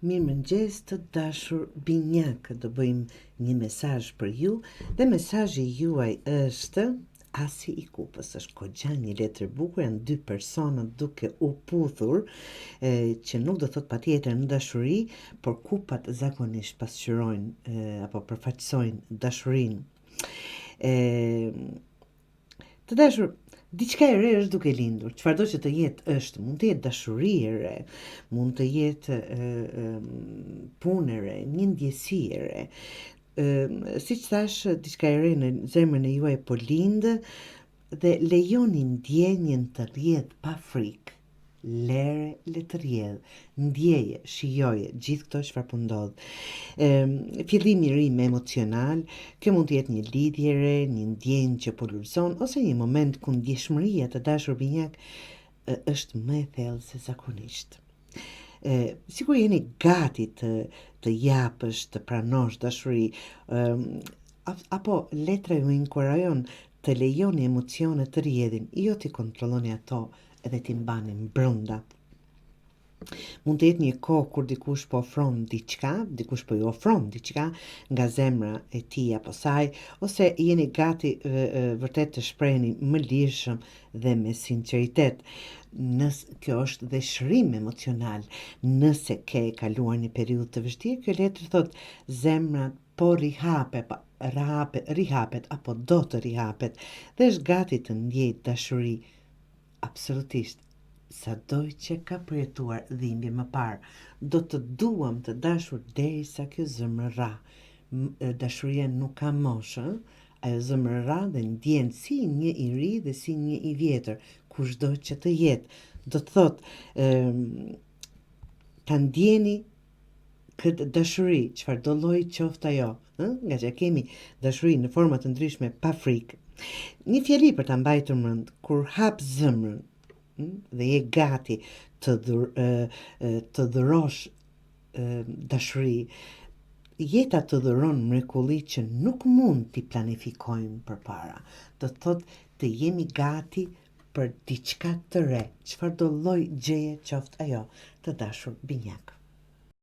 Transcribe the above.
Mirëmëngjes të dashur binjak, do bëjmë një mesazh për ju dhe mesazhi juaj është Asi i kupës. Është goxha një letër bukur, janë dy persona duke u puthur, që nuk do thot patjetër në dashuri, por kupat zakonisht pasqyrojnë apo përfaqësojnë dashurinë. Të dashur, diçka e re është duke lindur. Çfarëdo që të jetë është, mund të jetë dashuri e re, mund të jetë punë e re, një ndjesi e re. Siç thash, diçka e re në zemrën e juaj po lindë dhe lejoni ndjenjën të rrjedh pa frikë. Lere le të rrjedh, ndjeje, shijoje gjithë këto çfarë po ndodh. Fillim i ri me emocional, kjo mund të jetë një lidhje re, një ndjenjë që po lulëson ose një moment ku ndjeshmëria të dashur binjak është më e thellë se zakonisht. Sikur jeni gati të japësh, të pranosh dashuri, apo letra ju inkurajon të lejoni emocionet të rrjedhin, jo t'i kontrolloni ato edhe t'i mbani brenda. Mund të jetë një kohë kur dikush po ofron diçka, dikush po ju ofron diçka nga zemra e tij apo saj, ose jeni gati vërtet të shpreheni më lirshëm dhe me sinqeritet. Kjo është dhe shërim emocional. Nëse ke kaluar një periudhë të vështirë, kjo letër thot zemra po rihapet apo do të rihapet dhe është gati të ndjej dashuri. Absolutisht, sado që ka përjetuar dhimbje më parë, do të duam të dashur derisa kjo zemër ra. Dashuria nuk ka moshë, ajo zemër ra dhe ndjen si një i ri dhe si një i vjetër, kushdo që të jetë. Do të thot, ta ndjeni këtë dashuri, çfarë do lloji qoftë ajo, nga që kemi dashuri në forma të ndryshme pa frikë. Një fjali për ta mbajtur mend, kur hap zemrën dhe je gati të dhurosh dashuri, jeta të dhuron mrekulli që nuk mund t'i planifikojmë përpara. Do të thotë të jemi gati për diçka të re, çfarëdo lloj gjëje qoftë ajo, të dashur binjak.